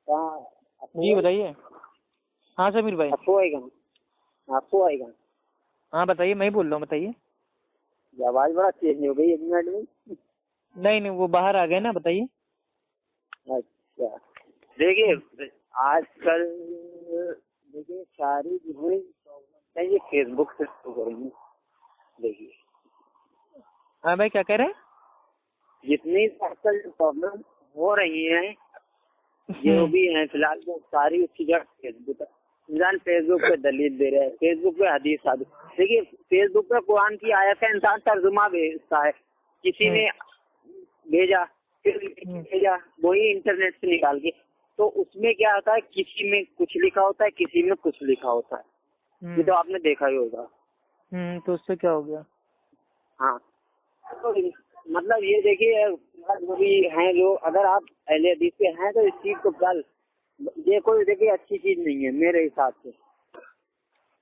جی بتائیے. ہاں سمیر بھائی. آپ کو آئے گا. ہاں بتائیے, میں ہی بول رہا ہوں, بتائیے. آواز بڑا چینج ہو گئی 1 منٹ میں. نہیں وہ باہر آ گئے نا, بتائیے. اچھا دیکھیے آج کل دیکھیے ساری جو ہے یہ فیس بک سے شروع کریں گے. دیکھیے ہاں بھائی کیا کہہ رہے ہیں؟ جتنی آج کل پرابلم ہو رہی ہیں جو بھی ہیں فی الحال تو ساری اس کی جگہ فیس بک ہے. انسان فیس بک پہ دلیل دے رہے ہیں, فیس بک پہ حدیث ثابت. دیکھیے فیس بک پہ قرآن کی آیت ہے, انسان ترجمہ بھیجتا ہے, کسی نے بھیجا وہی انٹرنیٹ سے نکال کے, تو اس میں کیا ہوتا ہے کسی میں کچھ لکھا ہوتا ہے کسی میں کچھ لکھا ہوتا ہے. یہ تو آپ نے دیکھا ہی ہوگا. تو اس سے کیا ہو گیا؟ ہاں تو مطلب یہ دیکھیے جو بھی ہیں لوگ, اگر آپ اہل حدیث کے ہیں تو اس چیز کو کل یہ کوئی دیکھیے اچھی چیز نہیں ہے میرے حساب سے.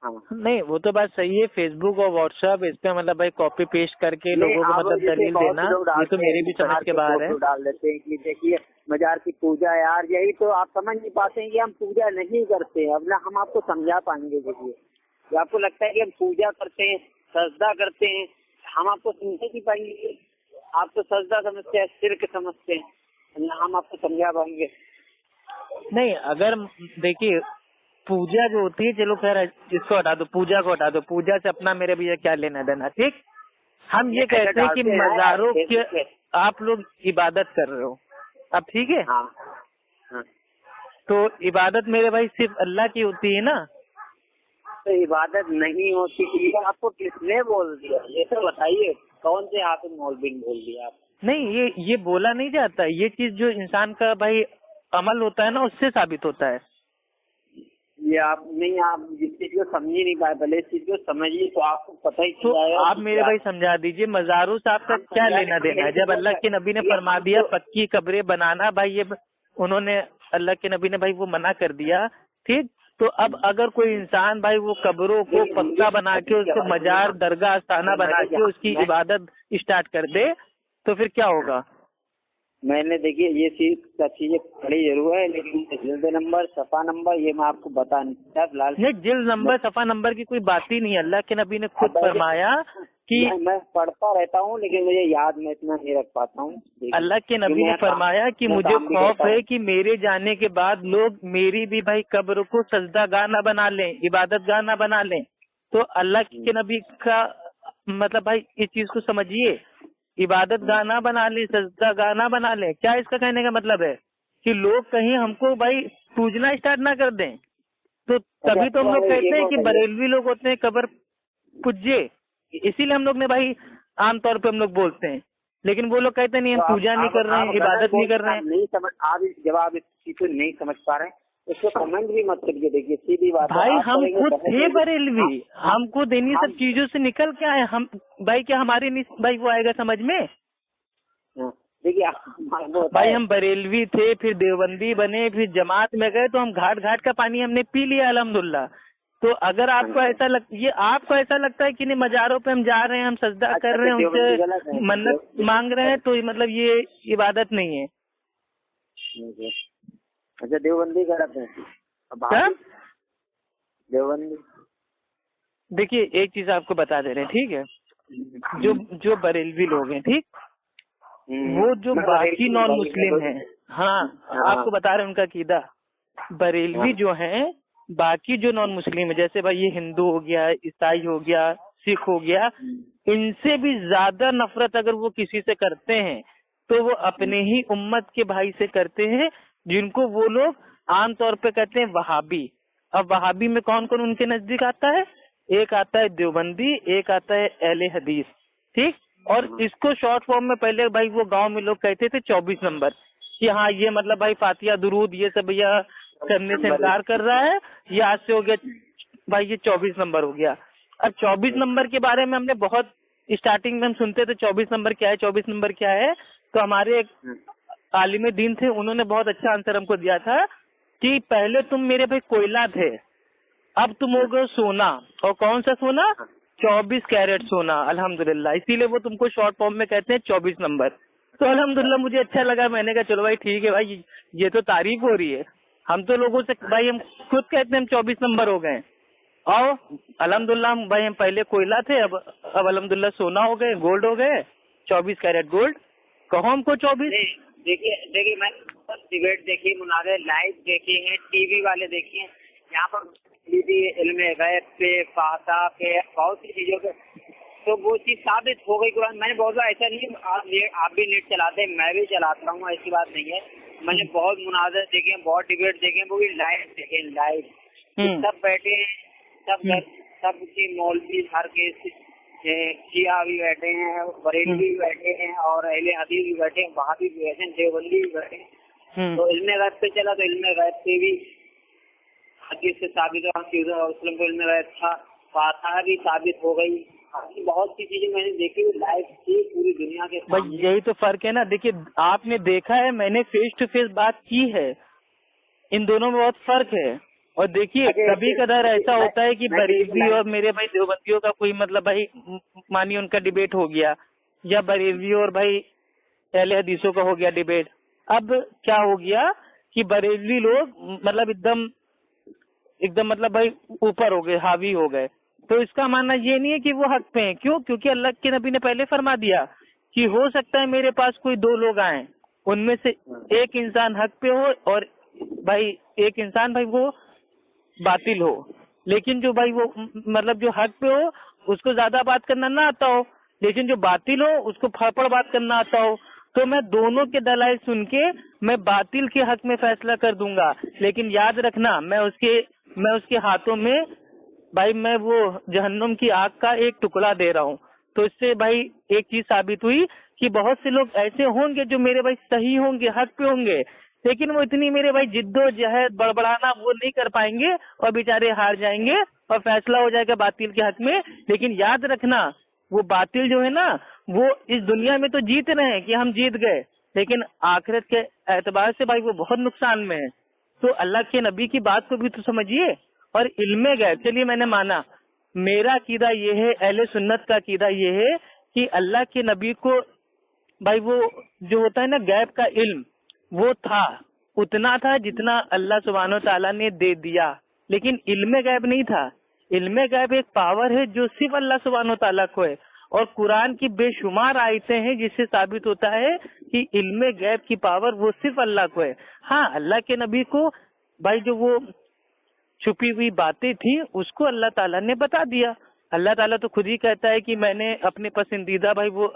ہاں نہیں وہ تو بات صحیح ہے, فیس بک اور واٹس ایپ اس پہ مطلب بھائی کاپی پیسٹ کر کے لوگوں کو مطلب دلیل دینا, یہ تو میرے بھی سمجھ کے باہر ہے. ڈال دیتے ہیں کہ دیکھیے مزار کی پوجا یار, یہی تو آپ سمجھ نہیں پاتے ہیں کہ ہم پوجا نہیں کرتے. اب نہ ہم آپ کو سمجھا پائیں گے. دیکھیے آپ کو لگتا ہے کہ ہم پوجا کرتے ہیں سجدہ کرتے ہیں, ہم آپ کو سمجھا نہیں پائیں گے. آپ تو سجدہ سمجھتے ہیں, شرک سمجھتے ہیں, ہم آپ کو سمجھا پائیں گے. نہیں اگر دیکھیے پوجا جو ہوتی ہے, چلو خیر اس کو ہٹا دو, پوجا کو ہٹا دو, پوجا سے اپنا میرے بھیا کیا لینا دینا. ٹھیک, ہم یہ کہتے ہیں کہ مزاروں کے آپ لوگ عبادت کر رہے ہو, اب ٹھیک ہے. تو عبادت میرے بھائی صرف اللہ کی ہوتی ہے نا. تو عبادت نہیں ہوتی, یہ آپ کو کس نے بول دیا یہ تو بتائیے, کون سے آپ مولوی نے بول دیا آپ؟ نہیں یہ بولا نہیں جاتا, یہ چیز جو انسان کا بھائی عمل ہوتا ہے نا اس سے ثابت ہوتا ہے. یہ آپ نہیں, آپ جس چیز کو سمجھ نہیں پائے, بھلے اس چیز کو سمجھیے تو آپ کو پتہ ہی تو چلا ہے. آپ میرے بھائی سمجھا دیجئے مزاروں سے آپ کا کیا لینا دینا ہے, جب اللہ کے نبی نے فرما دیا پکی قبریں بنانا, بھائی یہ انہوں نے اللہ کے نبی نے بھائی وہ منع کر دیا. ٹھیک, تو اب اگر کوئی انسان بھائی وہ قبروں کو پکا بنا کے اس کو مزار درگاہ آستانہ بنا کے اس کی عبادت اسٹارٹ کر دے تو پھر کیا ہوگا؟ میں نے دیکھیے یہ چیزیں پڑھی ضرور ہے, لیکن جلد نمبر صفحہ نمبر یہ میں آپ کو بتا نہیں سکتا فی الحال. نہیں جلد نمبر صفحہ نمبر کی کوئی بات ہی نہیں ہے, اللہ کے نبی نے خود فرمایا کہ میں پڑھتا رہتا ہوں لیکن مجھے یاد میں اتنا نہیں رکھ پاتا ہوں. اللہ کے نبی نے فرمایا کہ مجھے خوف ہے کہ میرے جانے کے بعد لوگ میری بھی بھائی قبر کو سجدہ گاہ نہ بنا لیں, عبادت گاہ نہ بنا لیں. تو اللہ کے نبی کا مطلب بھائی اس چیز کو سمجھیے, عبادت گاہ نہ بنا لیں, سجدہ گاہ نہ بنا لیں. کیا اس کا کہنے کا مطلب ہے کہ لوگ کہیں ہم کو بھائی پوجنا اسٹارٹ نہ کر دیں. تو تبھی تو ہم لوگ کہتے ہیں کہ بریلوی لوگ ہوتے ہیں قبر پوجے, اسی لیے ہم لوگ نے بھائی عام طور پہ ہم لوگ بولتے ہیں, لیکن وہ لوگ کہتے نہیں ہم پوجا نہیں کر رہے ہیں, عبادت نہیں کر رہے ہیں. آپ جب آپ اس چیز کو نہیں سمجھ پا رہے ہیں اس کو کمنٹ بھی مت کریے. دیکھیے سیدھی بات ہے, بھائی ہم خود تھے بریلوی, ہم خود انہیں سب چیزوں سے نکل کے آئے. ہم بھائی کیا ہمارے بھائی وہ آئے گا سمجھ میں؟ دیکھیے بھائی ہم بریلوی تھے, پھر دیوبندی بنے, پھر جماعت میں گئے, تو ہم گھاٹ گھاٹ کا پانی ہم نے پی لیا الحمدللہ. تو اگر آپ کو ایسا آپ کو ایسا لگتا ہے کہ نہیں مزاروں پہ ہم جا رہے ہیں, ہم سجدہ کر رہے ہیں, ان سے منت مانگ رہے ہیں, تو مطلب یہ عبادت نہیں ہے. اچھا دیوبندی کرتے ہیں دیوبندی. دیکھیے ایک چیز آپ کو بتا دے رہے ہیں, ٹھیک ہے, جو بریلوی لوگ ہیں, ٹھیک, وہ جو باقی نان مسلم ہیں, ہاں آپ کو بتا رہے ہیں ان کا عقیدہ, بریلوی جو ہیں باقی جو نان مسلم ہے, جیسے بھائی یہ ہندو ہو گیا, عیسائی ہو گیا, سکھ ہو گیا, ان سے بھی زیادہ نفرت اگر وہ کسی سے کرتے ہیں تو وہ اپنے ہی امت کے بھائی سے کرتے ہیں, جن کو وہ لوگ عام طور پہ کہتے ہیں وہابی. اب وہابی میں کون کون ان کے نزدیک آتا ہے؟ ایک آتا ہے دیوبندی, ایک آتا ہے اہل حدیث, ٹھیک. اور اس کو شارٹ فارم میں پہلے بھائی وہ گاؤں میں لوگ کہتے تھے 24 نمبر, کہ ہاں یہ مطلب بھائی فاتحہ درود یہ سب یہ کرنے سے انکار کر رہا ہے, یہ آج سے ہو گیا بھائی یہ 24 نمبر ہو گیا. اب 24 نمبر کے بارے میں ہم نے بہت اسٹارٹنگ میں ہم سنتے تھے 24 نمبر کیا ہے, 24 نمبر کیا ہے, تو ہمارے ایک عالم دین تھے, انہوں نے بہت اچھا آنسر ہم کو دیا تھا کہ پہلے تم میرے بھائی کوئلہ تھے, اب تم ہو گئے سونا. اور کون سا سونا؟ 24 کیرٹ سونا, الحمدللہ. اسی لیے وہ تم کو شارٹ فارم میں کہتے ہیں 24 نمبر. تو الحمدللہ مجھے اچھا لگا, میں نے کہا چلو بھائی ٹھیک ہے بھائی, یہ تو تعریف ہو رہی ہے. ہم تو لوگوں سے بھائی ہم خود کہتے ہیں ہم 24 نمبر ہو گئے. آؤ الحمدللہ بھائی ہم پہلے کوئلہ تھے, اب الحمدللہ سونا ہو گئے, گولڈ ہو گئے, 24 کیرٹ گولڈ. کہو ہم کو 24. دیکھیے میں ڈیبیٹ دیکھی, مناظر لائیو دیکھے ہیں, ٹی وی والے دیکھے ہیں, یہاں پر علم غیب پہ, فاتحہ پہ, بہت سی چیزوں پہ, تو وہ چیز ثابت ہو گئی قرآن. میں نے بہت بار ایسا نہیں, آپ بھی نیٹ چلاتے ہیں, میں بھی چلاتا ہوں, ایسی بات نہیں ہے. میں نے بہت مناظر دیکھے ہیں, بہت ڈیبیٹ دیکھے ہیں, وہ بھی لائیو دیکھے ہیں, لائیو. سب بیٹھے ہیں, سب کی مولوی ہر کیس, شیعہ بھی بیٹھے ہیں, بریلوی بھی بیٹھے ہیں, اور اہل حدیث بھی بیٹھے ہیں, وہابی بھی بیٹھے ہیں, دیوبندی بھی بیٹھے ہیں. تو علم غیب پہ چلا, تو علم غیب پہ بھی حدیث سے ثابت ہوا کہ وسلم کو علم غیب تھا. فاتحہ بھی ثابت ہو گئی. بہت سی چیزیں میں نے دیکھی لائف کی پوری دنیا کے سامنے. بھائی یہی تو فرق ہے نا. دیکھیے آپ نے دیکھا ہے, میں نے فیس ٹو فیس بات کی ہے, ان دونوں میں بہت فرق ہے. اور دیکھیے کبھی کبھار ایسا ہوتا ہے کہ بریلوی اور میرے بھائی دیوبندیوں کا کوئی مطلب بھائی مانی ان کا ڈیبیٹ ہو گیا, یا بریلوی اور بھائی اہل حدیثوں کا ہو گیا ڈیبیٹ. اب کیا ہو گیا کہ بریلوی لوگ مطلب ایک دم مطلب بھائی اوپر ہو گئے, حاوی ہو گئے. تو اس کا ماننا یہ نہیں ہے کہ وہ حق پہ ہیں. کیوں؟ کیونکہ اللہ کے نبی نے پہلے فرما دیا کہ ہو سکتا ہے میرے پاس کوئی 2 لوگ آئیں, ان میں سے ایک انسان حق پہ ہو اور بھائی ایک انسان بھائی وہ باطل ہو. لیکن جو بھائی وہ مطلب جو حق پہ ہو اس کو زیادہ بات کرنا نہ آتا ہو, لیکن جو باطل ہو اس کو پھاپڑ بات کرنا آتا ہو. تو میں دونوں کے دلائل سن کے میں باطل کے حق میں فیصلہ کر دوں گا. لیکن یاد رکھنا میں اس کے ہاتھوں میں بھائی میں وہ جہنم کی آگ کا ایک ٹکڑا دے رہا ہوں. تو اس سے بھائی ایک چیز ثابت ہوئی کہ بہت سے لوگ ایسے ہوں گے جو میرے بھائی صحیح ہوں گے, حق پہ ہوں گے, لیکن وہ اتنی میرے بھائی جد و جہد بڑبڑانا وہ نہیں کر پائیں گے اور بیچارے ہار جائیں گے اور فیصلہ ہو جائے گا باطل کے حق میں. لیکن یاد رکھنا وہ باطل جو ہے نا وہ اس دنیا میں تو جیت رہے ہیں کہ ہم جیت گئے, لیکن آخرت کے اعتبار سے بھائی وہ بہت نقصان میں ہے. تو اللہ کے نبی کی بات کو بھی تو سمجھیے. اور علم غیب, چلیے میں نے مانا, میرا عقیدہ یہ ہے, اہل سنت کا عقیدہ یہ ہے کہ اللہ کے نبی کو بھائی وہ جو ہوتا ہے نا غیب کا علم وہ تھا, اتنا تھا جتنا اللہ سبحانہ و تعالیٰ نے دے دیا, لیکن علم غیب نہیں تھا. علم غیب ایک پاور ہے جو صرف اللہ سبحانہ و تعالیٰ کو ہے, اور قرآن کی بے شمار آیتیں ہیں جس سے ثابت ہوتا ہے کہ علم غیب کی پاور وہ صرف اللہ کو ہے. ہاں اللہ کے نبی کو بھائی جو وہ چھپی ہوئی باتیں تھیں اس کو اللہ تعالیٰ نے بتا دیا. اللہ تعالیٰ تو خود ہی کہتا ہے کہ میں نے اپنے پسندیدہ بھائی وہ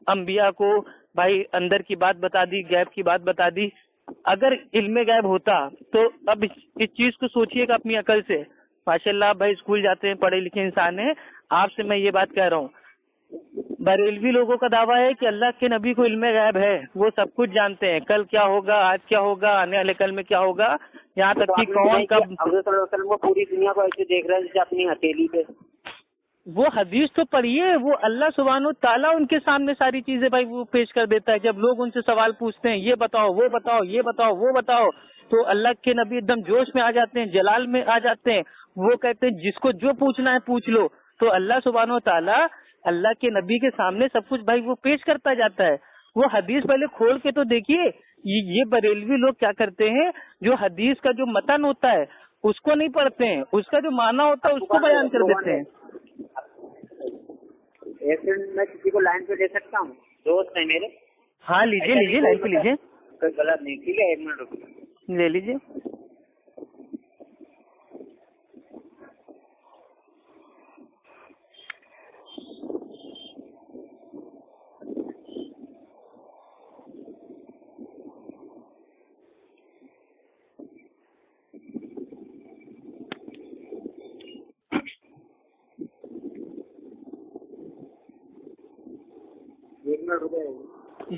انبیاء کو بھائی اندر کی بات بتا دی, غیب کی بات بتا دی. اگر علم غیب ہوتا تو اب اس چیز کو سوچئے گا اپنی عقل سے. ماشاء اللہ آپ بھائی اسکول جاتے ہیں, پڑھے لکھے انسان ہیں, آپ سے میں یہ بات کہہ رہا ہوں, بریلوی لوگوں کا دعویٰ ہے کہ اللہ کے نبی کو علم غیب ہے, وہ سب کچھ جانتے ہیں, کل کیا ہوگا, آج کیا ہوگا, آنے والے کل میں کیا ہوگا, یہاں تک کہ کون کب. حضرت صلی اللہ علیہ وسلم کو پوری دنیا کو ایسے دیکھ رہے ہیں جیسے اپنی ہتھیلی پہ. وہ حدیث تو پڑھیے, وہ اللہ سبحانہ و تعالیٰ ان کے سامنے ساری چیزیں بھائی وہ پیش کر دیتا ہے. جب لوگ ان سے سوال پوچھتے ہیں یہ بتاؤ, وہ بتاؤ, یہ بتاؤ, وہ بتاؤ, تو اللہ کے نبی ایک دم جوش میں آ جاتے ہیں, جلال میں آ جاتے ہیں. وہ کہتے ہیں جس کو جو پوچھنا ہے پوچھ لو. تو اللہ سبحانہ و تعالیٰ اللہ کے نبی کے سامنے سب کچھ بھائی وہ پیش کرتا جاتا ہے. وہ حدیث پہلے کھول کے تو دیکھیے. یہ بریلوی لوگ کیا کرتے ہیں, جو حدیث کا جو متن ہوتا ہے اس کو نہیں پڑھتے ہیں, اس کا جو معنی ہوتا ہے اس کو بیان کر دیتے ہیں. ایک منٹ میں کسی کو لائن پہ لے سکتا ہوں, دوست ہے میرے. ہاں لیجیے لائن پہ لیجیے, کوئی غلط نہیں, ٹھیک ہے, ایک منٹ رکو, لے لیجیے.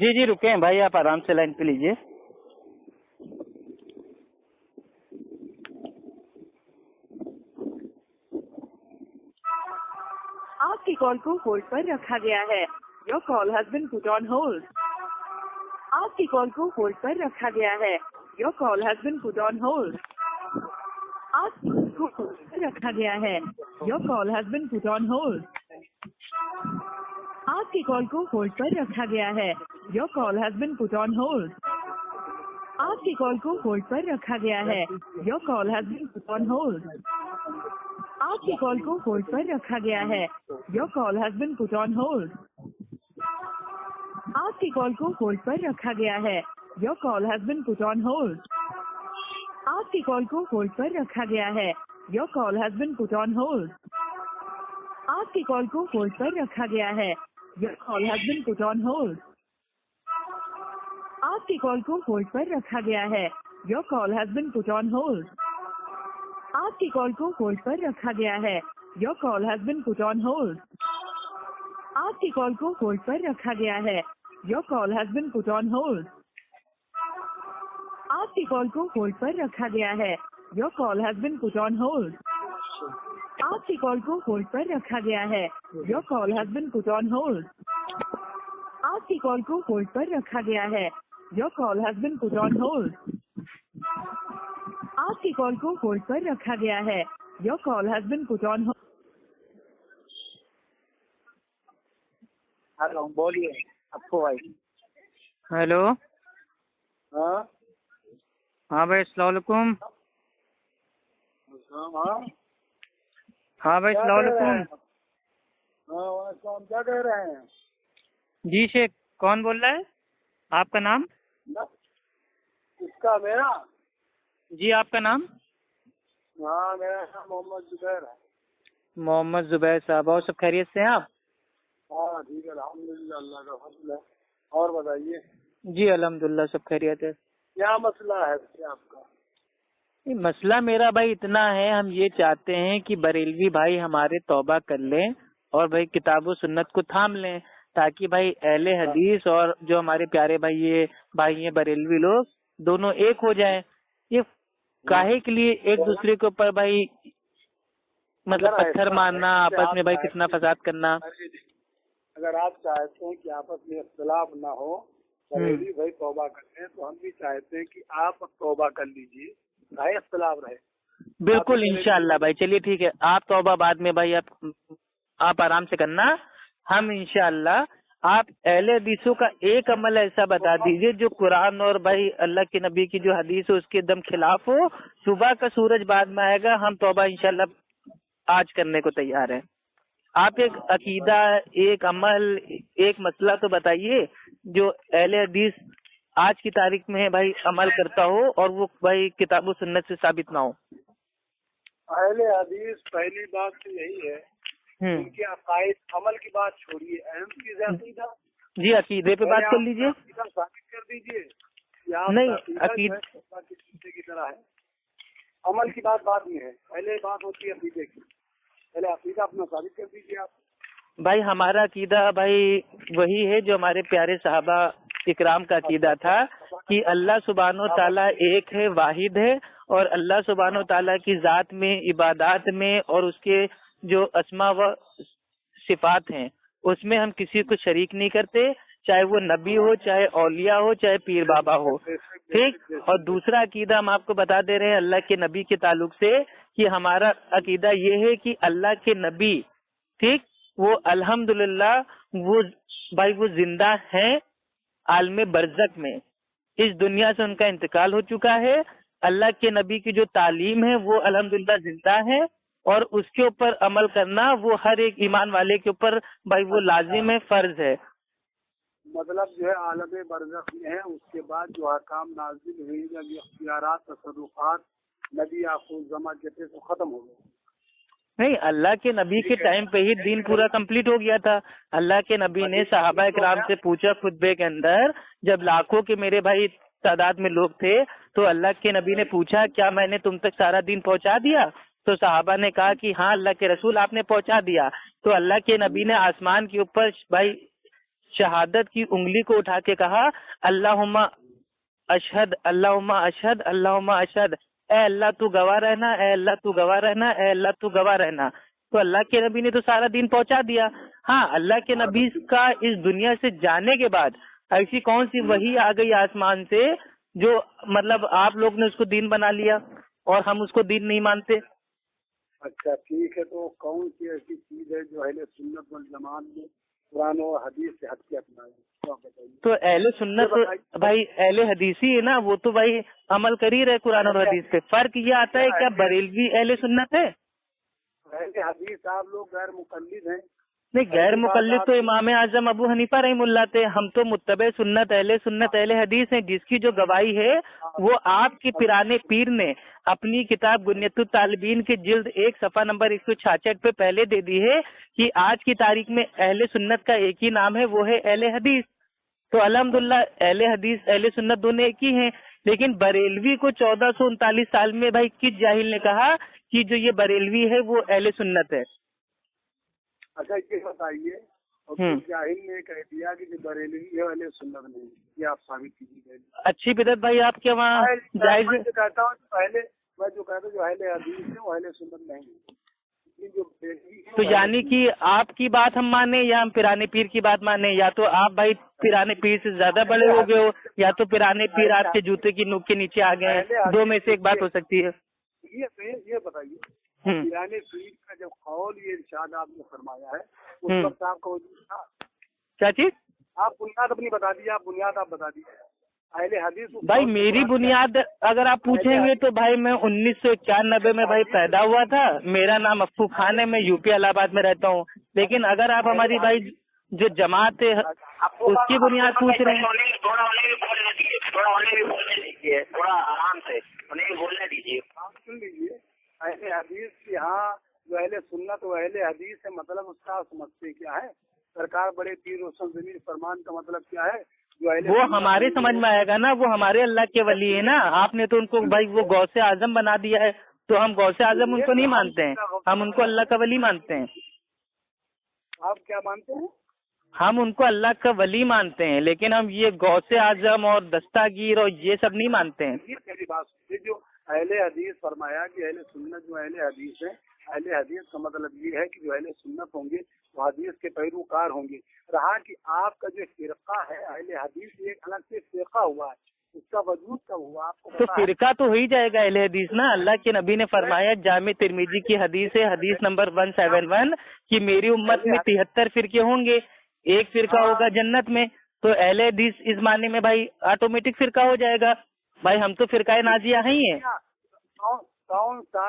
جی رکے ہیں بھائی, آپ آرام سے لائن پہ لیجیے. آپ کی کال کو ہولڈ پر رکھا گیا ہے. Your call has been put on hold. آپ کی کال کو ہولڈ پر رکھا گیا ہے. Your call has been put on hold. آپ کو ہولڈ پر رکھا گیا ہے. Your call has been put on hold. آپ کی کال کو ہولڈ پر رکھا گیا ہے. Your call has been put on hold. आपकी कॉल को होल्ड पर रखा गया है। Your call has been put on hold. आपकी कॉल को होल्ड पर रखा गया है। Your call has been put on hold. आपकी कॉल को होल्ड पर रखा गया है। Your call has been put on hold. आपकी कॉल को होल्ड पर रखा गया है। Your call has been put on hold. आपकी कॉल को होल्ड पर रखा गया है। Your call has been put on hold. आपकी कॉल को होल्ड पर रखा गया है। Your call has been put on hold. आपकी कॉल को होल्ड पर रखा गया है। Your call has been put on hold. आपकी कॉल को होल्ड पर रखा गया है। Your call has been put on hold. आपकी कॉल को होल्ड पर रखा गया है। Your call has been put on hold. आपकी कॉल को होल्ड पर रखा गया है। Your call has been put on hold. आपकी कॉल को होल्ड पर रखा गया है। Your call has been put on hold. आपकी कॉल को होल्ड पर रखा गया है। Your call has been put on hold. Hello, बोलिए आपको भाई। हेलो। हाँ हाँ भाई, अस्सलाम वालेकुम। हाँ भाई, अस्सलाम वालेकुम। हाँ, क्या कह रहे हैं? जी शेख, कौन बोल रहा है? आपका नाम? इसका मेरा? जी, आपका नाम? हाँ, मेरा नाम मोहम्मद जुबैर है। मोहम्मद जुबैर साहब, और सब खैरियत से हैं आप? हाँ ठीक है, अल्हम्दुलिल्लाह, अल्लाह का फज़ल है। और बताइए, जी अल्हम्दुलिल्लाह, सब खैरियत है। क्या मसला है वैसे आपका? ये मसला मेरा भाई इतना है, हम ये चाहते हैं कि बरेलवी भाई हमारे तौबा कर लें और भाई किताब व सुन्नत को थाम लें, ताकि भाई अहले हदीस और जो हमारे प्यारे भाई ये बरेलवी लोग दोनों एक हो जाएं। ये काहे के लिए एक दूसरे के ऊपर भाई मतलब पत्थर मारना, आपस में भाई कितना फसाद करना। अगर आप चाहते हैं कि आपस में इख्तिलाफ ना हो, बरेली भाई तौबा करें, तो हम भी चाहते हैं कि आप तौबा कर लीजिए, चाहे इख्तिलाफ रहे। बिल्कुल इंशाअल्लाह भाई, चलिए ठीक है, आप तौबा बाद में भाई आप आराम से करना। हम इंशाअल्लाह, आप अहले हदीसों का एक अमल ऐसा बता दीजिए जो कुरान और भाई अल्लाह के नबी की जो हदीस है उसके एकदम खिलाफ हो। सुबह का सूरज बाद में आएगा, हम तौबा इंशाअल्लाह आज करने को तैयार हैं। आप एक अकीदा, एक अमल, एक मसला तो बताइए जो अहले हदीस आज की तारीख में भाई अमल करता हो और वो भाई किताब व सुन्नत से साबित ना हो। अहले हदीस पहली बात तो यही है, उनके अकायद, अमल की बात छोड़िए, अहम चीज है अकीदा। जी, अकीदे पे बात कर लीजिए। साबित कर दीजिए। नहीं, अकीदा की तरह है, अमल की बात बाद में है, पहले बात होती है अकीदे की। पहले अकीदा अपना साबित कर दीजिए आप। भाई हमारा अकीदा भाई वही है जो हमारे प्यारे साहबा इकराम का अकीदा था कि अल्लाह सुब्हानो ताला एक है, वाहिद है, और अल्लाह सुब्हानो ताला की जात में, इबादत में और उसके जो अस्मा व सिफात हैं उसमें हम किसी को शरीक नहीं करते, चाहे वो नबी हो, चाहे औलिया हो, चाहे पीर बाबा हो। ठीक। और दूसरा अकीदा हम आपको बता दे रहे हैं अल्लाह के नबी के ताल्लुक से कि हमारा अकीदा ये है कि अल्लाह के नबी, ठीक, वो अल्हम्दुलिल्लाह वो जिंदा हैं आलमे बरज़क में, इस दुनिया से उनका इंतकाल हो चुका है। अल्लाह के नबी की जो तालीम है वो अल्हम्दुलिल्लाह जिंदा है, और उसके ऊपर अमल करना वो हर एक ईमान वाले के ऊपर भाई वो लाजिम है, फर्ज है। मतलब जो है आलम बरज़ख में है, उसके बाद जो अहकाम नाज़िल हुई, जब इख्तियारात, तसर्रुफात नबी आखिर ज़मा के थे तो खत्म हो गए। नहीं, अल्लाह के नबी के टाइम पे ही दीन पूरा कंप्लीट हो गया था। अल्लाह के नबी ने सहाबा इकराम से पूछा खुतबे के अंदर, जब लाखों के मेरे भाई तादाद में लोग थे, तो अल्लाह के नबी ने पूछा क्या मैंने तुम तक सारा दीन पहुंचा दिया? तो सहाबा ने कहा कि हाँ अल्लाह के रसूल आपने पहुंचा दिया। तो अल्लाह के नबी ने आसमान के ऊपर भाई शहादत की उंगली को उठा के कहा, अल्लाहुम्मा अशहद, अल्लाहुम्मा अशहद, अल्लाहुम्मा अशहद, ए अल्लाह तू गवाह रहना, ए अल्लाह तू गवाह रहना, ए अल्लाह तू गवाह रहना। तो अल्लाह के नबी ने तो सारा दीन पहुंचा दिया। हाँ, अल्लाह के नबी का इस दुनिया से जाने के बाद ऐसी कौन सी वही आ गई आसमान से जो मतलब आप लोग ने उसको दीन बना लिया और हम उसको दीन नहीं मानते? अच्छा ठीक है, तो कौन सी ऐसी चीज है जो अहले सुन्नत वल जमात में कुरान और हदीस से हट के अपनाए? تو अहले सुन्नत भाई अहले हदीसी है ना, वो तो भाई अमल कर ही रहे कुरान और हदीस पे। फर्क ये आता है क्या बरेलवी अहले सुन्नत है? अहले हदीस आप लोग गैर मुकल्लिद हैं। नहीं, गैर मुकल्लिद तो इमाम आजम अबू हनीफा रहमुल्लाह थे। हम तो मुत्तबे सुन्नत अहले हदीस हैं, जिसकी जो गवाही है वो आपके पिराने पीर ने अपनी किताब गुनियतुत तालिबीन के जिल्द 1 सफ़ा नंबर 166 पे पहले दे दी है कि आज की तारीख में अहले सुन्नत का एक ही नाम है, वो है अहले हदीस। तो अल्हम्दुलिल्लाह अहले हदीस अहले सुन्नत दोनों एक ही हैं। लेकिन बरेलवी को 1439 साल में भाई किस जाहिल ने कहा कि जो ये बरेलवी है वो अहले सुन्नत है? अच्छा ये बताइए, और जाहिल ने कह दिया कि जो बरेलवी है अहले सुन्नत नहीं, ये आप साबित कीजिए। अच्छी बिदत भाई आपके वहाँ जायज? मैं जो कहता हूँ जो अहले हदीस है वो अहले सुन्नत नहीं है। तो यानी कि आपकी बात हम माने या हम पिराने पीर की बात माने? या तो आप भाई पिराने पीर से ज्यादा बड़े हो गए हो, या तो पिराने पीर आपके जूते की नोक के नीचे आ गए हैं। दो में से एक बात हो सकती है। ये बताइए, पिराने पीर का जब कौल ये इरशाद आपने फरमाया है उस वक्त आपका वजूद था? क्या चीज? आप बुनियाद अपनी बता दीजिए, आप बता दीजिए। अहले हदीस भाई मेरी बुनियाद अगर आप पूछेंगे तो भाई मैं 1991 में भाई पैदा हुआ था। मेरा नाम अफ्फू खान है, मैं यूपी इलाहाबाद में रहता हूँ। लेकिन अगर आप हमारी भाई जो जमात है उसकी बुनियाद पूछ रहे हैं, थोड़ा उन्हें भी बोलने दीजिए, थोड़ा आराम से उन्हें भी बोलने दीजिए। आप सुन लीजिए, अहले हदीस की यहाँ जो अहले सुन्नत वो अहले हदीस है, मतलब उसका समझते क्या है? सरकार बड़े पीर रोशन जमीन फरमान का मतलब क्या है? वो हमारे समझ में आएगा ना, वो हमारे अल्लाह के वली है ना। आपने तो उनको भाई वो गौसे आजम बना दिया है, तो हम गौसे आजम उनको नहीं मानते हैं, हम उनको अल्लाह का वली मानते हैं। आप क्या मानते हैं? हम उनको अल्लाह का वली मानते हैं, लेकिन हम ये गौसे आजम और दस्तागीर और ये सब नहीं मानते हैं। ये मेरी बात सुनिए, जो अहले हदीस फरमाया कि अहले सुन्नत जो अहले हदीस है, अहले हदीस का मतलब ये है कि जो अहले सुन्नत होंगे वो हदीस के पैरोकार होंगे। रहा कि आपका जो फिरका है अहले हदीस, एक अलग से फिरका हुआ है, उसका वजूद कब हुआ आपको? तो फिरका तो हो ही जाएगा अहले हदीस ना। अल्लाह के नबी ने फरमाया, जामे तिरमिजी की हदीस है, हदीस नंबर 171 कि मेरी उम्मत में 73 फिरके होंगे, एक फिरका होगा जन्नत में। तो अहले हदीस इस माने में भाई ऑटोमेटिक फिरका हो जाएगा। भाई हम तो फिरका नाजिया ही है। कौन सा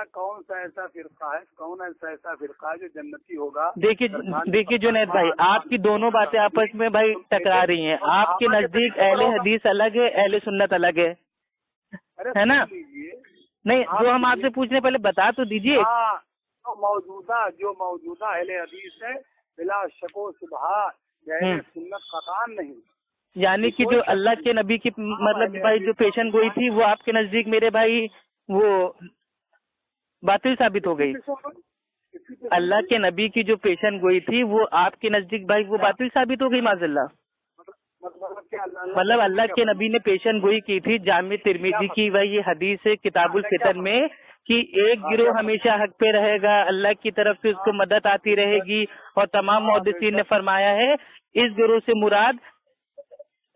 ऐसा फिरका है जो जन्नती होगा? देखिए जुनैद भाई, आपकी दोनों बातें आपस में भाई टकरा रही हैं। आपके नजदीक अहले हदीस अलग है, अहले सुन्नत अलग है ना? नहीं, जो हम आपसे पूछने पहले बता तो दीजिए। जो मौजूदा अहले हदीस है बिला शको सुबह सुन्नत कतान नहीं। यानी कि जो अल्लाह के नबी की मतलब भाई जो पेशन गोई थी वो आपके नजदीक मेरे भाई वो बातिल साबित हो गई। अल्लाह के नबी की जो पेशन गोई थी वो आपके नजदीक भाई वो बातिल साबित हो गई माज़अल्लाह। मतलब अल्लाह के नबी ने पेशन गोई की थी जामे तिरमिजी की भाई ये हदीस है किताबुल फितन में कि एक गिरोह हमेशा हक पे रहेगा, अल्लाह की तरफ से उसको मदद आती रहेगी। और तमाम मुहद्दिसीन ने फरमाया है इस गिरोह से मुराद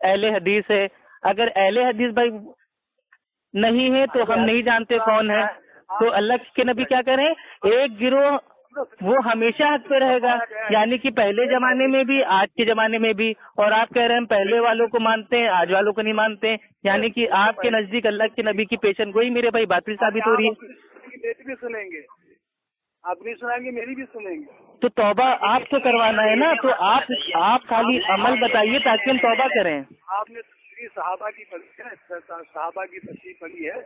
अहले हदीस है। अगर अहले हदीस भाई नहीं है तो हम नहीं जानते कौन है। तो अल्लाह के नबी क्या करें, एक गिरोह वो हमेशा हक पे रहेगा, यानी कि पहले जमाने में भी आज के जमाने में भी। और आप कह रहे हैं हम पहले वालों को मानते हैं आज वालों को नहीं मानते हैं, यानी कि आपके नजदीक अल्लाह के नबी की पेशन गोई मेरे भाई बातिल साबित हो रही है। मेरी भी सुनेंगे, आप नहीं सुनाएंगे मेरी भी सुनेंगे। तो तौबा आपको करवाना है ना, तो आप खाली अमल बताइए ताकि हम तौबा करें। आपने सहाबा की पढ़ी है, सहाबा की तशरीह पढ़ी है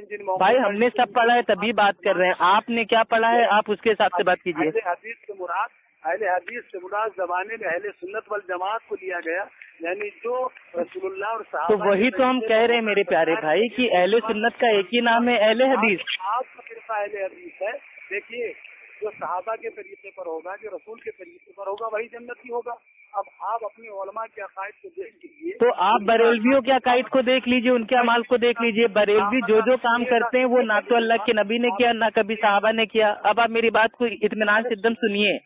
जिन भाई हमने सब पढ़ा है तभी बात कर रहे हैं। आपने क्या पढ़ा है आप उसके हिसाब से बात कीजिए। अहले हदीस से मुराद जमाने में अहले सुन्नत वल जमात को लिया गया, यानी जो रसूलुल्लाह और सहाबा। तो वही तो हम कह रहे हैं मेरे प्यारे भाई कि अहले सुन्नत का एक ही नाम है अहले हदीस। आपका फिरका अहले हदीस है। देखिए जो सहाबा के तरीके पर होगा, जो रसूल के तरीके पर होगा वही जन्नती होगा। अब आप अपने उलमा के अकायद को देख लीजिए। तो आप बरेलवियों के अकायद को देख लीजिए, उनके अमाल को देख लीजिए। बरेलवी जो काम करते हैं वो ना तो अल्लाह के नबी ने किया ना कभी सहाबा ने किया। अब आप मेरी बात को इत्मीनान से एकदम सुनिए,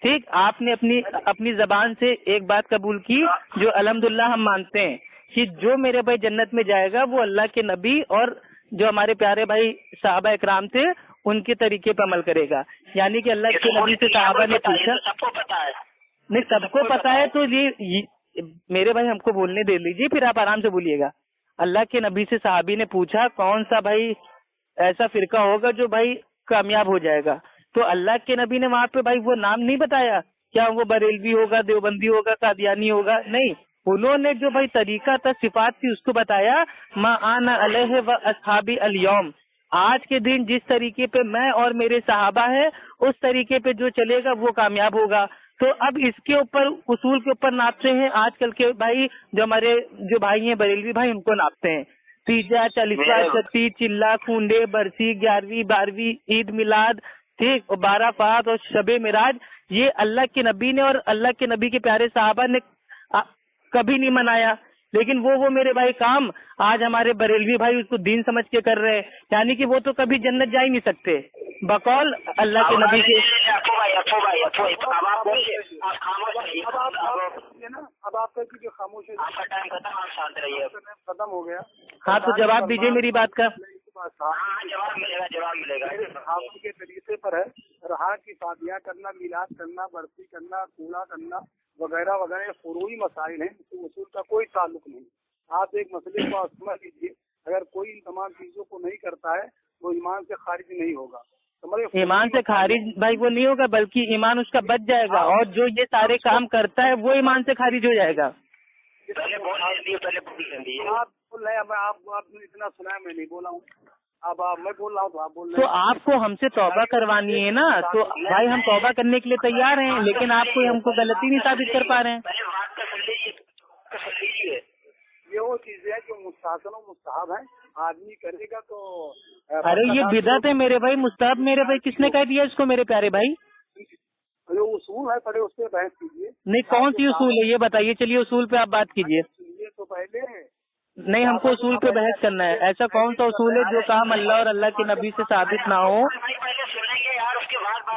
ठीक? आपने अपनी जबान से एक बात कबूल की जो अल्हम्दुलिल्लाह हम मानते हैं कि जो मेरे भाई जन्नत में जाएगा वो अल्लाह के नबी और जो हमारे प्यारे भाई सहाबा इकराम थे उनके तरीके पर अमल करेगा। यानी कि अल्लाह के नबी से सहाबा ने पूछा, सबको पता है। नहीं सबको पता है तो मेरे भाई हमको बोलने दे लीजिए, फिर आप आराम से बोलिएगा। अल्लाह के नबी से सहाबी ने पूछा कौन सा भाई ऐसा फिरका होगा जो भाई कामयाब हो जाएगा, तो अल्लाह के नबी ने वहाँ पे भाई वो नाम नहीं बताया, क्या वो बरेलवी होगा, देवबंदी होगा, कादियानी होगा, नहीं, उन्होंने जो भाई तरीका था, सिफात थी, उसको बताया। मा आना अलैहि व अस्हाबी अल यौम, आज के दिन जिस तरीके पे मैं और मेरे सहाबा है उस तरीके पे जो चलेगा वो कामयाब होगा। तो अब इसके ऊपर उसूल के ऊपर नापते हैं आजकल के भाई, जो हमारे जो भाई हैं बरेलवी भाई, उनको नापते हैं। तीजा, चालीसा, छत्ती, चिल्ला, खूंडे, बरसी, 11वीं 12वीं, ईद मिलाद, ठीक, और 12 फात और शबे मिराज, ये अल्लाह के नबी ने और अल्लाह के नबी के प्यारे साहबा ने कभी नहीं मनाया। लेकिन वो मेरे भाई काम आज हमारे बरेलवी भाई उसको दीन समझ के कर रहे हैं, यानी कि वो तो कभी जन्नत जा ही नहीं सकते बकौल अल्लाह के नबी के। अब आपका जो खामोश है, आपका टाइम खत्म, आप शांत रहिए, खत्म हो गया। हाँ तो जवाब दीजिए मेरी बात का। जवाब मिलेगा। आपके तरीके पर है, रहा की शादियाँ करना, मिलाद करना, बरसी करना, कूड़ा करना वगैरह वगैरह फुरूई मसाइल हैं, तो उसूल का कोई ताल्लुक नहीं। आप एक मसले को समझ लीजिए, अगर कोई इन तमाम चीजों को नहीं करता है तो ईमान से खारिज नहीं होगा। ईमान से खारिज भाई वो नहीं होगा, बल्कि ईमान उसका बच जाएगा, और जो ये सारे काम करता है वो ईमान से खारिज हो जाएगा। पहले बोल दीजिए। आप बोल रहे हैं, आपने इतना सुना है, मैं नहीं बोला हूँ। अब मैं बोल रहा हूँ तो आप बोल रहे तो हैं। आपको हमसे तौबा करवानी है ना, तो भाई हम तौबा करने के लिए तैयार हैं, लेकिन आप कोई हमको गलती नहीं साबित कर पा रहे हैं। पहले बात कर लीजिए। ये वो चीजें हैं जो मुस्ताहसन और मुस्ताहब है, आदमी करेगा तो। अरे ये बिदअत है मेरे भाई, मुस्ताहब मेरे भाई, किसने कह दिया इसको मेरे प्यारे भाई? जो उसूल है पहले उस पर बहस कीजिए। नहीं, कौन सी उसूल है ये बताइए, चलिए उसूल पे आप बात कीजिए। सुनिए तो पहले। नहीं, हमको उसूल पे बहस करना है। ऐसा कौन सा उसूल है जो काम अल्लाह और अल्लाह के नबी से साबित ना हो,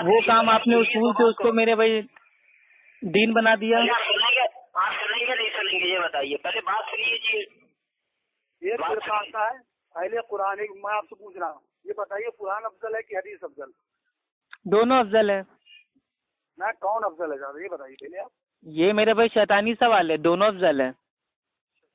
वो काम आपने उसूल से उसको मेरे भाई दीन बना दिया। आप सुनेंगे नहीं सुनेंगे ये बताइए, पहले बात सुनिए। ये फिरका आता है पहले कुरान, मैं आपसे पूछ रहा हूँ, ये बताइए कुरान अफजल है कि हदीस अफजल? दोनों अफजल है। ना कौन अफजल है ज्यादा, ये बताइए पहले आप। ये मेरे भाई शैतानी सवाल है, दोनों अफजल है।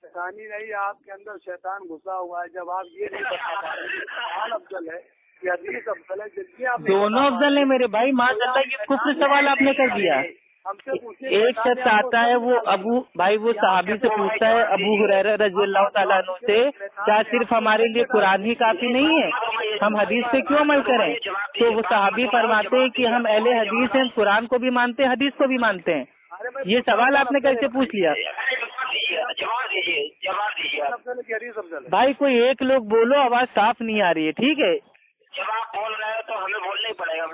शैतानी नहीं, आपके अंदर शैतान घुसा हुआ है। जब आप ये नहीं बता पा रहे कुरान अफजल है कि हदीस अफजल है, जल्दी आप दोनों अफजल है मेरे भाई, माशाअल्लाह ये कुफ्र सवाल आपने कर दिया। हमसे पूछिए। एक शख्स आता है, वो अबू भाई वो सहाबी से पूछता है, अबू हुरैरा रज़ियल्लाहु ताला अन्हु से, क्या सिर्फ हमारे लिए कुरान ही काफी नहीं है, हम हदीस पे क्यों अमल करें? तो वो सहाबी फरमाते हैं कि हम अहले हदीस हैं, कुरान को भी मानते हैं, हदीस को भी मानते हैं। ये सवाल आपने कैसे पूछ लिया? जवाब दीजिए। भाई कोई एक लोग बोलो, आवाज साफ नहीं आ रही है, ठीक है? जब आप बोल रहे हो तो हमें बोलना ही पड़ेगा,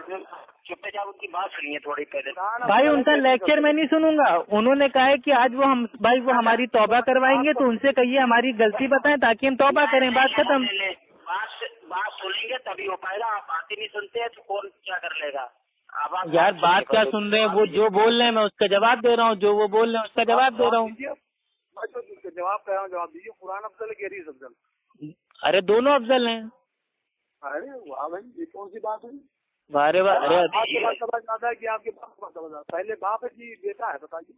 चुपचाप उनकी बात सुनिए थोड़ी पहले। भाई उनका लेक्चर मैं नहीं सुनूंगा, उन्होंने कहा है कि आज वो हम भाई वो हमारी तौबा करवाएंगे, तो उनसे कहिए हमारी गलती बताएं ताकि हम तौबा करें, बात खत्म। बात सुनेंगे तभी हो पाएगा, आप बात ही नहीं सुनते हैं तो कौन क्या कर लेगा? यार बात क्या सुन रहे हैं, वो जो बोल रहे हैं मैं उसका जवाब दे रहा हूँ, जो वो बोल रहे हैं उसका जवाब दे रहा हूँ। जवाब कह रहा हूँ, जवाब दीजिए। कुरान अफजल है कि हदीस अफजल? अरे दोनों अफजल हैं। अरे वाह भाई, ये कौन सी बात है? वाह वाह। अरे आपके पास समझ आता है कि आपके पास समझ आता है? पहले बाप है कि बेटा है, बताइए।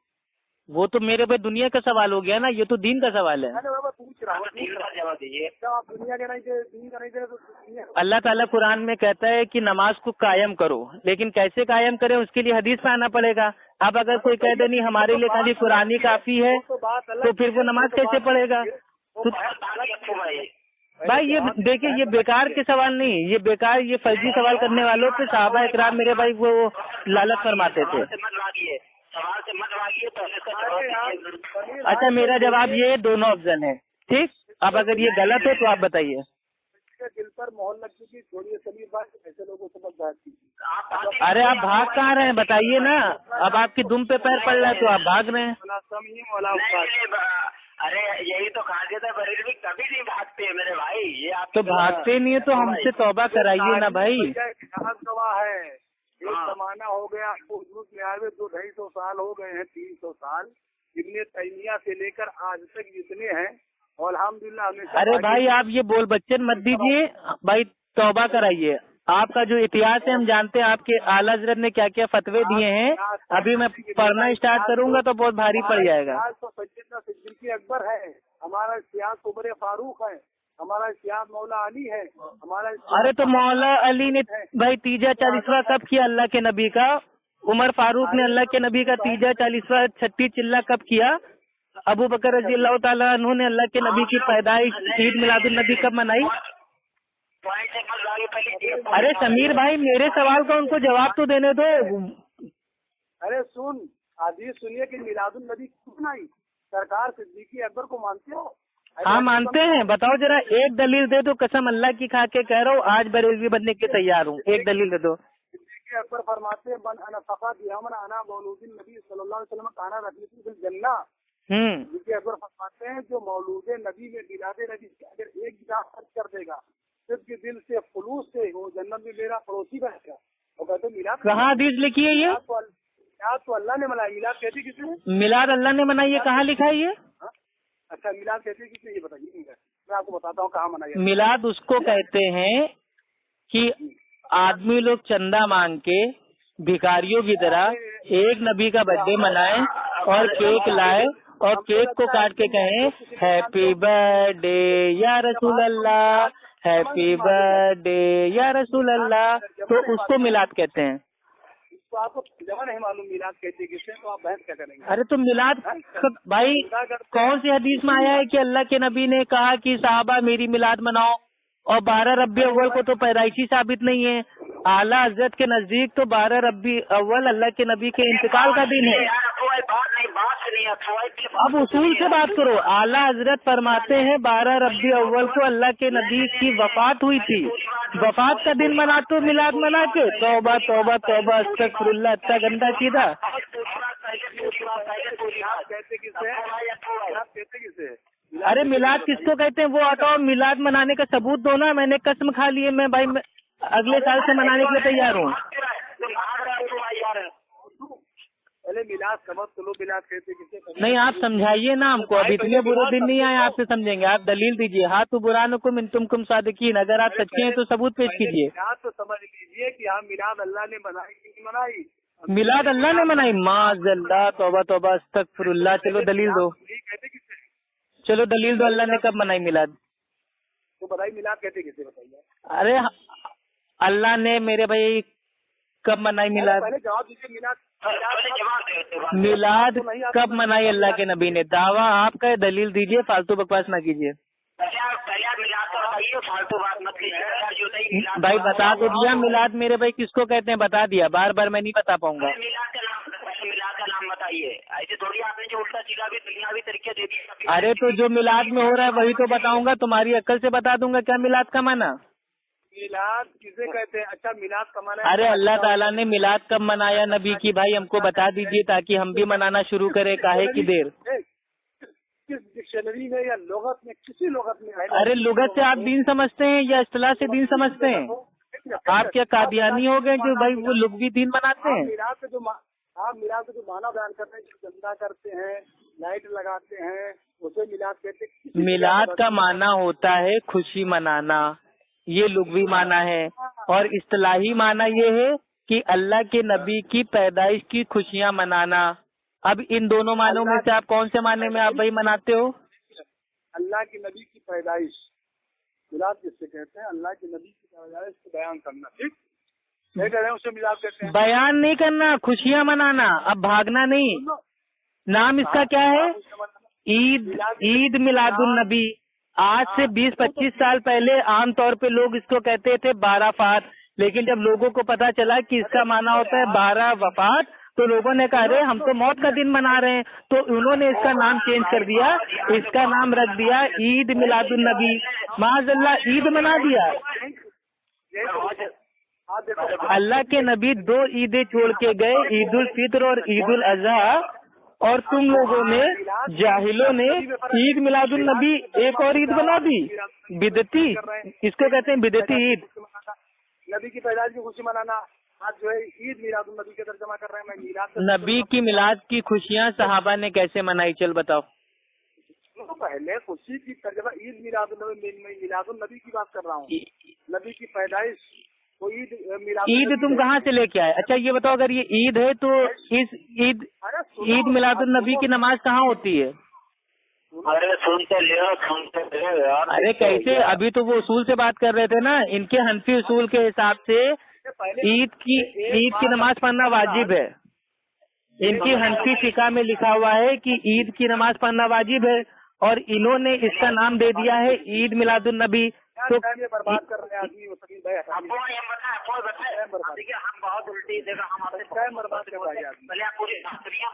वो तो मेरे भाई दुनिया का सवाल हो गया ना, ये तो दीन का सवाल है। अरे मैं पूछ रहा हूँ, जवाब दीजिए। जब आप दुनिया के नहीं दे, दीन का नहीं दे तो दुनिया। अल्लाह ताला कुरान में कहता है कि नमाज को कायम करो, लेकिन कैसे कायम करें उसके लिए हदीस पे आना पड़ेगा। अब अगर कोई कह दे नहीं हमारे लिए खाली कुरान ही काफी है, तो फिर वो नमाज कैसे पढ़ेगा? तो भाई ये देखिए, ये बेकार के सवाल नहीं, ये बेकार ये फर्जी सवाल करने वालों पे सहाबा इकराम मेरे भाई वो लालच फरमाते थे। सवाल से मत भागिए, तो अच्छा मेरा जवाब ये दोनों अफजल है, ठीक। अब अगर ये गलत है तो आप बताइए। दिल पर मोहर लग चुकी, छोड़िए सभी बात, ऐसे लोगों से मत बात कीजिए। अरे आप भाग कहाँ रहे हैं बताइए ना, अब आपकी दुम पे पैर पड़ रहा है तो आप भाग रहे हैं। अरे यही तो कहा गया था, बरेलवी कभी नहीं भागते मेरे भाई, ये आप तो भागते नहीं है तो हमसे तौबा कराइए ना भाई। गवाह है, एक जमाना हो गया आपको में आए 200-250 साल हो गए हैं, 300 साल इब्ने तैमिया से लेकर आज तक जितने हैं, और अल्हम्दुलिल्लाह हमेशा। अरे भाई आप ये बोल बच्चन मत दीजिए भाई, तौबा कराइए। آپ کا جو اتہاس ہے ہم جانتے ہیں، آپ کے اعلیٰ حضرت نے کیا کیا فتوے دیے ہیں. ابھی میں پڑھنا اسٹارٹ کروں گا تو بہت بھاری پڑ جائے گا. تو سیدنا صدیق اکبر ہے، ہمارا اتہاس عمر فاروق ہے، ہمارا اتہاس مولا علی ہے، ہمارا ارے تو مولا علی نے بھائی تیجا 40واں کب کیا اللہ کے نبی کا؟ عمر فاروق نے اللہ کے نبی کا تیجا 40واں چھٹی چلہ کب کیا؟ ابو بکر رضی اللہ تعالیٰ عنہ نے اللہ کے نبی کی پیدائش عید میلاد النبی کب منائی؟ ارے سمیر بھائی میرے سوال کا ان کو جواب تو دینے دو. ارے سن حدیث سنیے کہ میلاد النبی کیوں بنائی؟ سرکار صدیق اکبر کو مانتے ہو؟ ہاں مانتے ہیں. بتاؤ ذرا ایک دلیل دے دو، قسم اللہ کی کھا کے کہہ رہا ہوں آج بریلوی بننے کے تیار ہوں. ایک دلیل دے دو. صدیق اکبر فرماتے ہیں من انا فقط یمن انا مولود النبی صلی اللہ علیہ وسلم کانا رکھنے فی الجنہ. صدیق اکبر فرماتے ہیں جو مولود نبی میں میلاد نبی اگر ایک گنا خرچ کر دے گا صرف کے دل سے خلوص سے وہ جنت میں میرا پڑوسی بنے گا. وہ کہتے میلاد کہاں حدیث لکھی ہے یہ؟ تو اللہ نے منائی. میلاد کہتے کس نے؟ میلاد اللہ نے منائی ہے، کہاں لکھا ہے یہ؟ اچھا میلاد کہتے کس نے یہ بتائیے، میں آپ کو بتاتا ہوں کہاں منائی. میلاد اس کو کہتے ہیں کہ آدمی لوگ چندہ مانگ کے بھکاریوں کی طرح ایک نبی کا برتھ ڈے منائیں اور کیک لائے اور کیک کو کاٹ کے کہیں ہیپی برتھ ڈے یا رسول اللہ، ہیپی برتھ ڈے یا رسول اللہ، تو اس کو میلاد کہتے ہیں. تو آپ کو جمع نہیں معلوم میلاد کہتے کس نے، تو آپ بحث کیا کریں گے؟ ارے تو میلاد بھائی کون سی حدیث میں آیا ہے کہ اللہ کے نبی نے کہا کہ صحابہ میری میلاد مناؤ؟ اور 12 ربیع اول کو تو پیدائشی ثابت نہیں ہے. اعلیٰ حضرت کے نزدیک تو 12 ربیع اول اللہ کے نبی کے انتقال کا دن ہے. اب اصول سے بات کرو. اعلیٰ حضرت فرماتے ہیں 12 ربیع اول کو اللہ کے نبی کی وفات ہوئی تھی. وفات کا دن مناتے ہو میلاد منا کے؟ توبہ توبہ توبہ استغفر اللہ، اتنا گندا سیدھا. ارے میلاد کس کو کہتے ہیں وہ ہٹاؤ، میلاد منانے کا ثبوت دو نا. میں نے قسم کھا لی ہے، میں بھائی اگلے سال سے منانے کے لیے تیار ہوں. نہیں آپ سمجھائیے نا ہم کو، اب اتنے برے دن نہیں آئے آپ سے سمجھیں گے. آپ دلیل دیجیے. ہاتھ برہانکم ان تم صادقین، اگر آپ سچے ہیں تو ثبوت پیش کیجیے. تو سمجھ لیجیے کہ ہم میلاد اللہ نے منائی کہ نہیں منائی؟ میلاد اللہ نے منائی؟ معاذ اللہ، توبہ توبہ استغفر اللہ. چلو دلیل دو، چلو دلیل دو. اللہ نے کب منائی میلاد؟ تو بتائیے میلاد کہتے کسے، بتائیے. ارے اللہ نے میرے بھائی کب منائی میلاد؟ پہلے جواب دیجیے. میلاد کب منائی اللہ کے نبی نے؟ دعویٰ آپ کا، دلیل دیجیے، فالتو بکواس نہ کیجیے. بھائی بتا تو دیا میلاد میرے بھائی کس کو کہتے ہیں، بتا دیا. بار بار میں نہیں بتا پاؤں گا. ارے تو جو میلاد میں ہو رہا ہے وہی تو بتاؤں گا. تمہاری عقل سے بتا دوں گا کیا میلاد کا معنی. میلاد کسے کہتے ہیں؟ اچھا میلاد کا معنی. ارے اللہ تعالیٰ نے میلاد کب منایا نبی کی؟ بھائی ہم کو بتا دیجیے تاکہ ہم بھی منانا شروع کریں. کاہے کی دیر؟ کس ڈکشنری میں یا لغت میں، کسی لغت میں؟ ارے لغت سے آپ دین سمجھتے ہیں یا اصطلاح سے دین سمجھتے ہیں؟ آپ کیا قادیانی ہو گئے جو بھائی وہ لغوی دین مناتے ہیں؟ میلاد کا جو معنی بیان کرتے ہیں، جو چندہ کرتے ہیں، لائٹ لگاتے ہیں، اسے میلاد کہتے ہیں. میلاد کا معنی ہوتا ہے خوشی منانا، یہ لغوی معنی ہے. اور اصطلاحی معنی یہ ہے کہ اللہ کے نبی کی پیدائش کی خوشیاں منانا. اب ان دونوں معنوں میں سے آپ کون سے معنی میں آپ بھائی مناتے ہو؟ اللہ کے نبی کی پیدائش میلاد کس سے کہتے ہیں؟ اللہ کے نبی کی پیدائش کو بیان کرنا. ٹھیک کہہ رہے ہیں اسے میلاد کہتے ہیں. بیان نہیں کرنا، خوشیاں منانا. اب بھاگنا نہیں. نام اس کا کیا ہے؟ عید میلاد النبی. آج سے 20-25 سال پہلے عام طور پہ لوگ اس کو کہتے تھے 12 وفات، لیکن جب لوگوں کو پتا چلا کہ اس کا معنی ہوتا ہے 12 وفات تو لوگوں نے کہا ارے ہم تو موت کا دن منا رہے ہیں، تو انہوں نے اس کا نام چینج کر دیا. اس کا نام رکھ دیا عید میلاد النبی. معاذ اللہ عید منا دیا. اللہ کے نبی 2 عیدیں چھوڑ کے گئے، عید الفطر اور عید الاضحیٰ، اور تم لوگوں نے جاہلوں نے عید میلاد النبی ایک اور عید بنا دی. بدعتی، اس کو کہتے ہیں بدعتی عید. نبی کی پیدائش کی خوشی منانا آج جو ہے عید میلاد النبی کے ترجمہ کر رہے ہیں. میں میلاد نبی کی میلاد کی خوشیاں صحابہ نے کیسے منائی؟ چل بتاؤ. پہلے خوشی کی ترجمہ عید میلاد النبی، میں میلاد النبی کی بات کر رہا ہوں. نبی کی پیدائش तो ईद ईद तुम कहाँ से लेके आए? अच्छा ये बताओ, अगर ये ईद है तो इस ईद मिलादुन नबी की नमाज कहाँ होती है? अरे सुनते लियो यार। अरे कैसे, अभी तो वो उसूल से बात कर रहे थे ना। इनके हनफी उसूल के हिसाब से ईद की नमाज पढ़ना वाजिब है। इनकी हनफी फिका में लिखा हुआ है कि ईद की नमाज पढ़ना वाजिब है, और इन्होंने इसका नाम दे दिया है ईद मिलादुन नबी। तो बर्बाद कर रहे हैं आदमी। देखिए हम बहुत उल्टी देखा, हम आपसे बर्बाद कर रहे हैं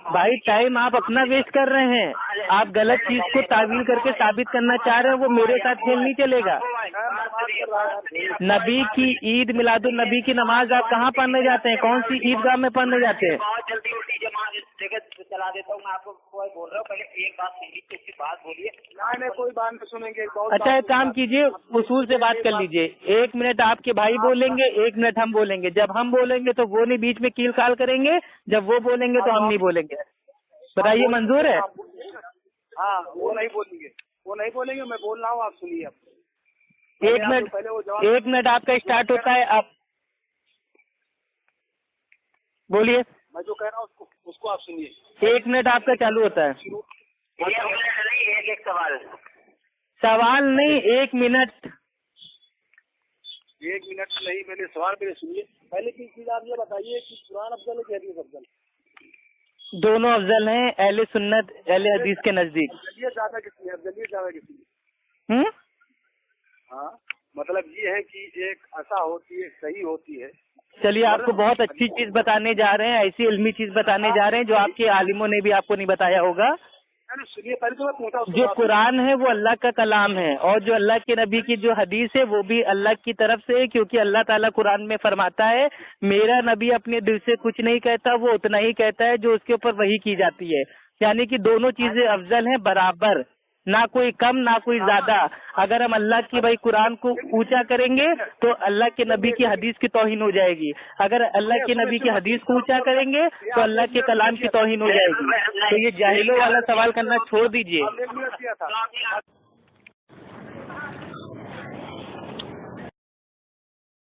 भाई टाइम आप अपना वेस्ट कर रहे हैं। आप गलत चीज को तावील करके साबित करना चाह रहे हैं, वो मेरे साथ खेल नहीं चलेगा। नबी की ईद मिलादुन नबी की नमाज आप कहाँ पढ़ने जाते हैं? कौन सी ईदगाह में पढ़ने जाते हैं? बहुत जल्दी उल्टी जमा जगह चला देता हूँ मैं आपको। कोई बोल रहा हूँ, पहले एक बात सुनिए तो उसकी बात बोलिए। नहीं कोई बात नहीं सुनेंगे। अच्छा एक काम कीजिए, उसूल से बात कर लीजिए। 1 मिनट आपके भाई बोलेंगे, 1 मिनट हम बोलेंगे। जब हम बोलेंगे तो वो नहीं बीच में कील काल करेंगे, जब वो बोलेंगे तो हम नहीं बोलेंगे। बताइए मंजूर है? हाँ वो नहीं बोलेंगे, मैं बोल रहा हूँ, आप सुनिए। 1 मिनट आपका स्टार्ट होता है, आप बोलिए। मैं जो कह रहा हूँ उसको आप सुनिए। 1 मिनट आपका चालू होता है। एक सवाल नहीं, 1 मिनट। 1 मिनट नहीं, मेरे सवाल पे सुनिए। पहले की चीज आप ये बताइए कि कुरान अफजल है कि हदीस अफजल? दोनों अफजल हैं अहले सुन्नत अहले हदीस के नजदीक। अफजलियत ज्यादा किसकी है? अफजलियत ज्यादा किसकी? हाँ मतलब ये है कि एक ऐसा होती है, सही होती है। चलिए आपको बहुत अच्छी चीज बताने जा रहे हैं, ऐसी इल्मी चीज बताने जा रहे हैं जो आपके आलिमों ने भी आपको नहीं बताया होगा। सुनिए पहले तो मैं पूछा, जो कुरान है वो अल्लाह का कलाम है, और जो अल्लाह के नबी की जो हदीस है वो भी अल्लाह की तरफ से है, क्योंकि अल्लाह ताला कुरान में फरमाता है मेरा नबी अपने दिल से कुछ नहीं कहता, वो उतना ही कहता है जो उसके ऊपर वही की जाती है। यानी कि दोनों चीजें अफजल हैं बराबर, ना कोई कम ना कोई ज्यादा। अगर हम अल्लाह की भाई कुरान को ऊंचा करेंगे तो अल्लाह के नबी की हदीस की तौहीन हो जाएगी, अगर अल्लाह के नबी की हदीस को ऊंचा करेंगे तो अल्लाह के कलाम की तौहीन हो जाएगी। तो ये जाहिलों वाला सवाल करना छोड़ दीजिए।